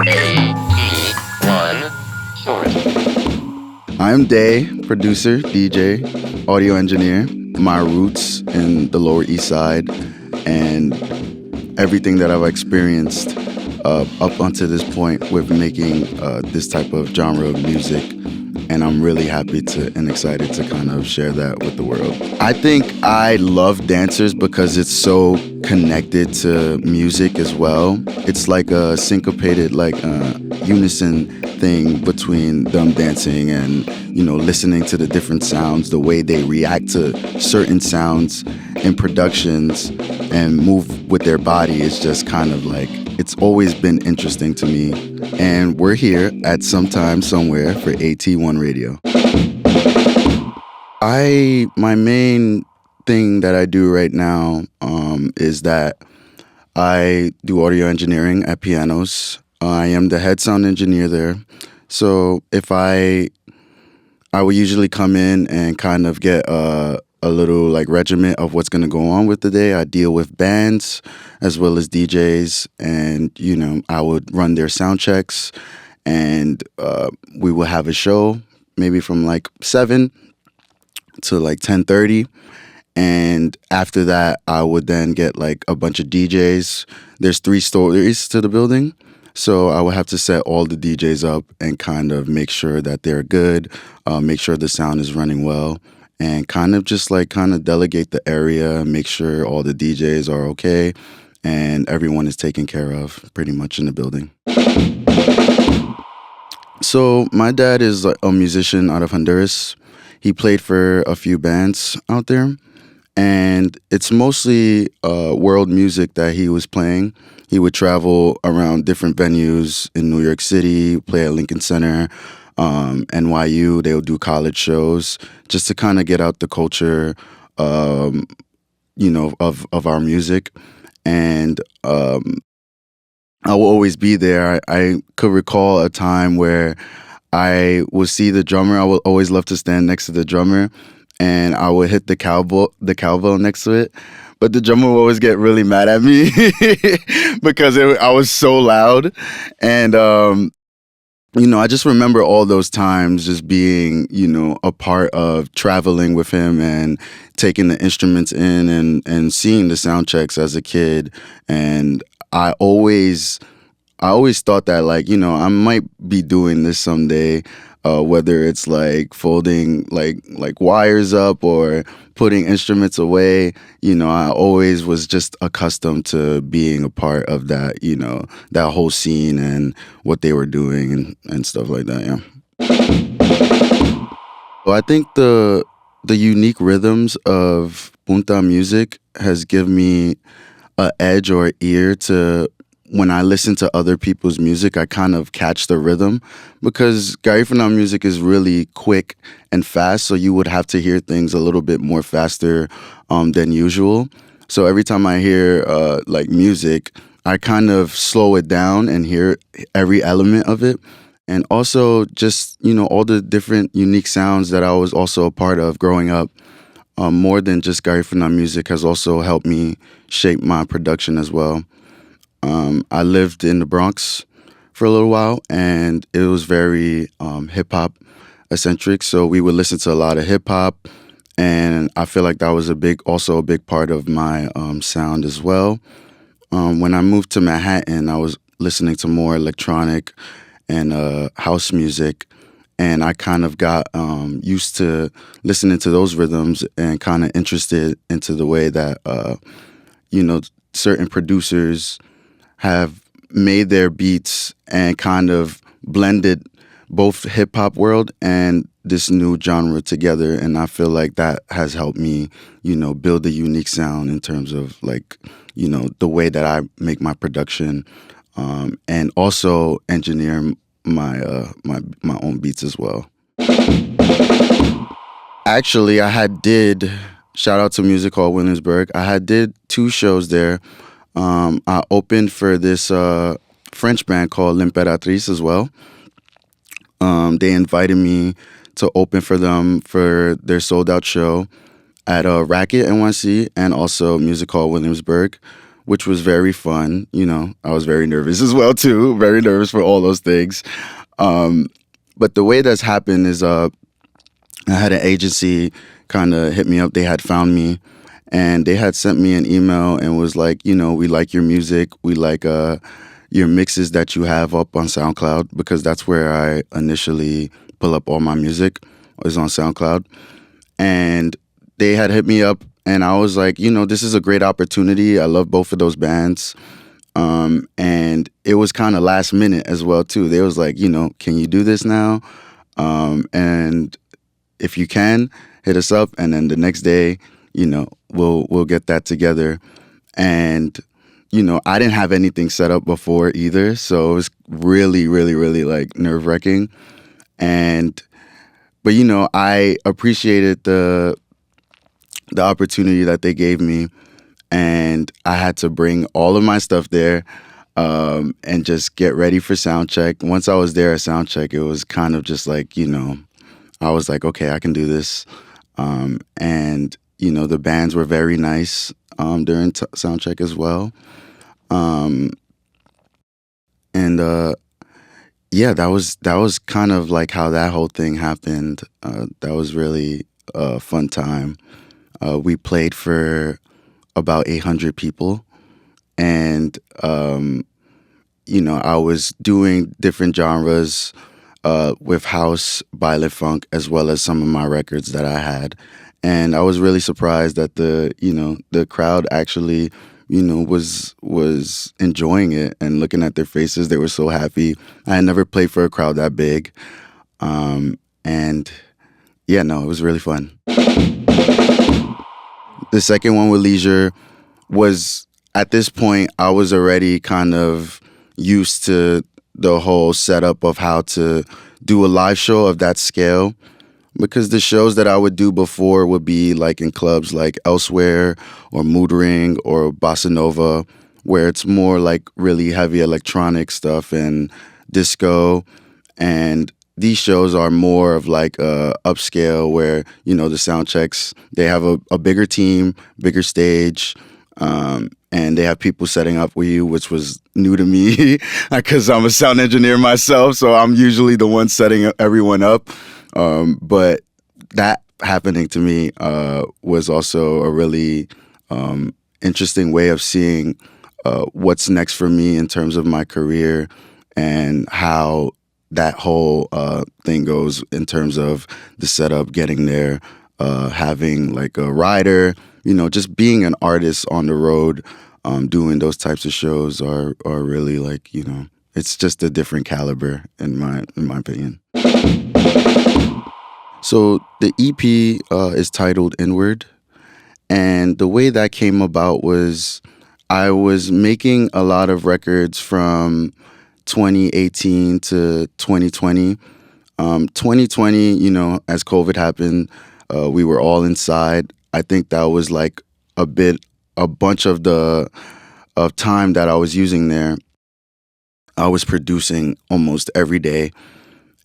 AE1 source. I'm DAYE, producer, DJ, audio engineer. My roots in the Lower East Side and everything that I've experienced up until this point with making this type of genre of music. And I'm really happy and excited to kind of share that with the world. I think I love dancers because it's so connected to music as well. It's like a syncopated, unison thing between them dancing and, listening to the different sounds, the way they react to certain sounds in productions and move with their body is just kind of like, it's always been interesting to me. And we're here at Sometime Somewhere for AT1 Radio. My main thing that I do right now is that I do audio engineering at Pianos. I am the head sound engineer there. So if I would usually come in and kind of get a little regiment of what's going to go on with the day. I deal with bands as well as DJs, and I would run their sound checks, and we will have a show maybe from 7 to 10:30, and after that I would then get a bunch of DJs. There's 3 stories to the building, so I would have to set all the DJs up and kind of make sure that they're good, make sure the sound is running well, and kind of just delegate the area, make sure all the DJs are okay and everyone is taken care of pretty much in the building. So my dad is a musician out of Honduras. He played for a few bands out there, and it's mostly world music that he was playing. He would travel around different venues in New York City, play at Lincoln Center, NYU. They would do college shows just to kind of get out the culture, of our music. And I will always be there. I could recall a time where I would see the drummer. I would always love to stand next to the drummer, and I would hit the cowbell next to it. But the drummer would always get really mad at me because I was so loud. And I just remember all those times just being, a part of traveling with him and taking the instruments in and seeing the sound checks as a kid. And I always thought that I might be doing this someday, whether it's folding wires up or putting instruments away. I always was just accustomed to being a part of that, that whole scene and what they were doing and stuff like that. Yeah. Well, I think the unique rhythms of punta music has given me an edge or ear to when I listen to other people's music, I kind of catch the rhythm because Garifuna music is really quick and fast, so you would have to hear things a little bit more faster than usual. So every time I hear music, I kind of slow it down and hear every element of it. And also just, all the different unique sounds that I was also a part of growing up. More than just Garifuna music has also helped me shape my production as well. I lived in the Bronx for a little while, and it was very hip-hop eccentric. So we would listen to a lot of hip-hop, and I feel like that was also a big part of my sound as well. When I moved to Manhattan, I was listening to more electronic and house music, and I kind of got used to listening to those rhythms and kind of interested into the way that, certain producers have made their beats and kind of blended both hip-hop world and this new genre together. And I feel like that has helped me, build a unique sound in terms of the way that I make my production, and also engineer my own beats as well. Actually, shout out to Music Hall Williamsburg. I did 2 shows there. I opened for this French band called L'Imperatrice as well. They invited me to open for them for their sold-out show at Racket NYC and also Music Hall Williamsburg, which was very fun. I was very nervous as well too, very nervous for all those things. Um, but the way that's happened is I had an agency kind of hit me up. They had found me and they had sent me an email and was like, we like your music. We like your mixes that you have up on SoundCloud, because that's where I initially pull up all my music, is on SoundCloud. And they had hit me up and I was like, this is a great opportunity. I love both of those bands. And it was kind of last minute as well too. They was like, can you do this now? And if you can, hit us up. And then the next day, we'll get that together. And I didn't have anything set up before either, so it was really, really, really like nerve-wracking. And but I appreciated the opportunity that they gave me, and I had to bring all of my stuff there, and just get ready for sound check. Once I was there at sound check, it was kind of just like, I was like, okay, I can do this. And the bands were very nice during sound check as well. Um, and yeah, that was kind of like how that whole thing happened. That was really a fun time. We played for about 800 people, and I was doing different genres with house, violent funk, as well as some of my records that I had. And I was really surprised that the crowd actually, was enjoying it, and looking at their faces, they were so happy. I had never played for a crowd that big. And yeah, no, it was really fun. The second one with Leisure was, at this point, I was already kind of used to the whole setup of how to do a live show of that scale, because the shows that I would do before would be like in clubs like Elsewhere or Mood Ring or Bossa Nova, where it's more like really heavy electronic stuff and disco. And these shows are more of like upscale, where the sound checks, they have a bigger team, bigger stage, and they have people setting up with you, which was new to me because I'm a sound engineer myself, so I'm usually the one setting everyone up. But that happening to me was also a really interesting way of seeing what's next for me in terms of my career, and how that whole thing goes in terms of the setup, getting there, having like a rider, just being an artist on the road, doing those types of shows are really like, it's just a different caliber in my opinion. So the EP is titled Inward, and the way that came about was I was making a lot of records from 2018 to 2020. 2020, as COVID happened, we were all inside. I think that was like a bunch of the of time that I was using there. I was producing almost every day,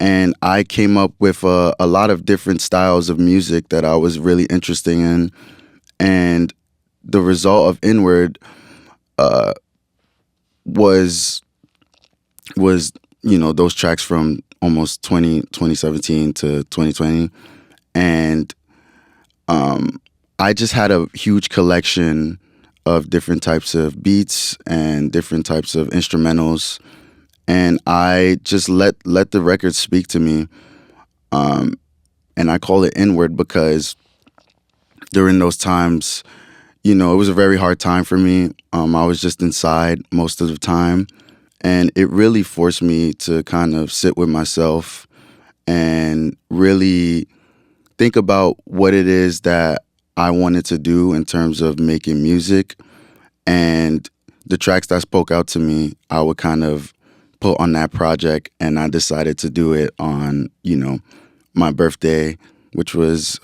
and I came up with a lot of different styles of music that I was really interested in. And the result of Inward uh, was those tracks from almost 2017 to 2020. And I just had a huge collection of different types of beats and different types of instrumentals, and I just let the record speak to me. And I call it Inward because during those times, it was a very hard time for me. I was just inside most of the time, and it really forced me to kind of sit with myself and really think about what it is that I wanted to do in terms of making music. And the tracks that spoke out to me, I would kind of put on that project, and I decided to do it on, my birthday, which was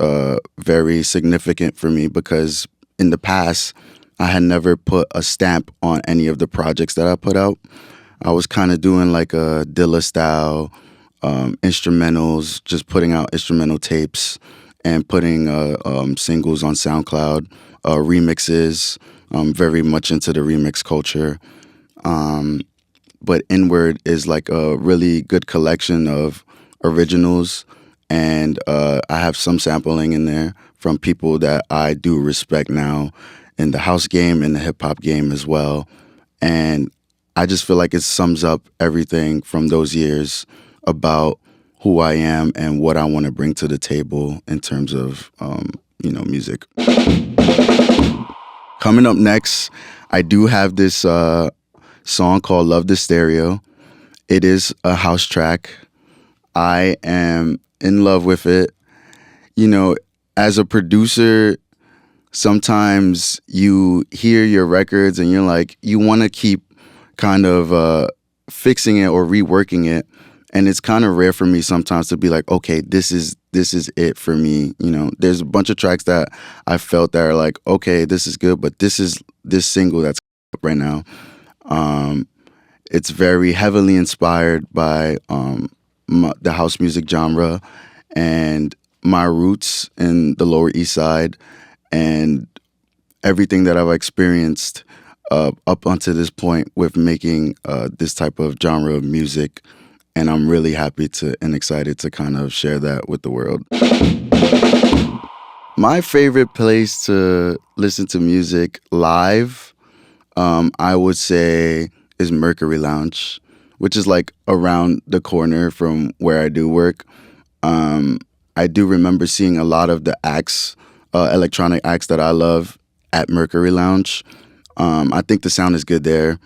very significant for me because in the past, I had never put a stamp on any of the projects that I put out. I was kind of doing like a Dilla style instrumentals, just putting out instrumental tapes and putting singles on SoundCloud, remixes, I'm very much into the remix culture. But Inward is like a really good collection of originals, and I have some sampling in there from people that I do respect now in the house game and the hip hop game as well. And I just feel like it sums up everything from those years about who I am and what I want to bring to the table in terms of music. Coming up next, I do have this song called Love the Stereo. It is a house track. I am in love with it. You know, as a producer, sometimes you hear your records and you're like, you want to keep kind of fixing it or reworking it. And it's kind of rare for me sometimes to be like, okay, this is it for me. You know, there's a bunch of tracks that I felt that are like, okay, this is good, but this single that's up right now. It's very heavily inspired by the house music genre and my roots in the Lower East Side and everything that I've experienced up until this point with making this type of genre of music. And I'm really happy and excited to kind of share that with the world. My favorite place to listen to music live, I would say, is Mercury Lounge, which is like around the corner from where I do work. I do remember seeing a lot of the acts, electronic acts that I love at Mercury Lounge. I think the sound is good there.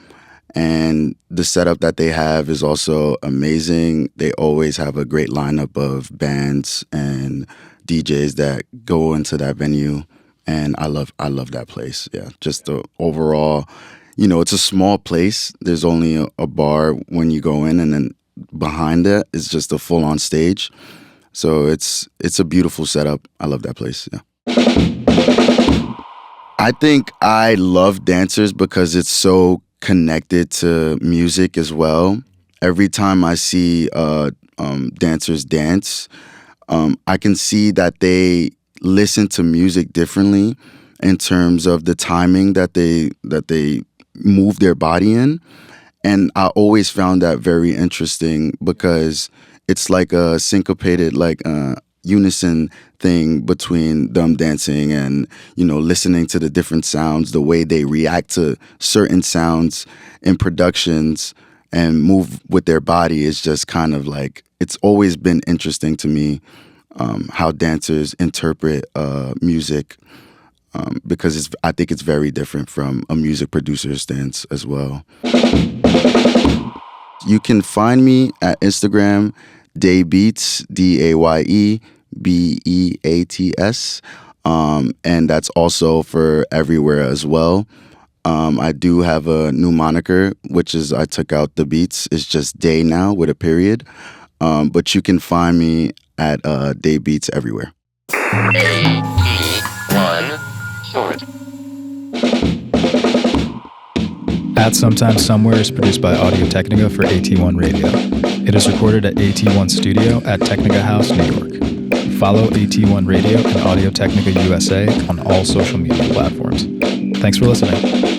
And the setup that they have is also amazing. They always have a great lineup of bands and DJs that go into that venue. And I love that place. Yeah, just the overall, it's a small place. There's only a bar when you go in, and then behind that is just a full-on stage. So it's a beautiful setup. I love that place. Yeah. I think I love dancers because it's so connected to music as well. Every time I see dancers dance, I can see that they listen to music differently in terms of the timing that they move their body in. And I always found that very interesting because it's like a syncopated, like unison thing between them dancing and, listening to the different sounds, the way they react to certain sounds in productions and move with their body is just kind of like, it's always been interesting to me how dancers interpret music because I think it's very different from a music producer's stance as well. You can find me at Instagram, DAYE Beats, DAYE BEATS, and that's also for everywhere as well. I do have a new moniker, which is I took out the beats. It's just Day now with a period. But you can find me at DAYE Beats everywhere. AE1 Short. At Sometimes Somewhere is produced by Audio-Technica for AT1 Radio. It is recorded at AT1 Studio at Technica House, New York. Follow AT1 Radio and Audio-Technica USA on all social media platforms. Thanks for listening.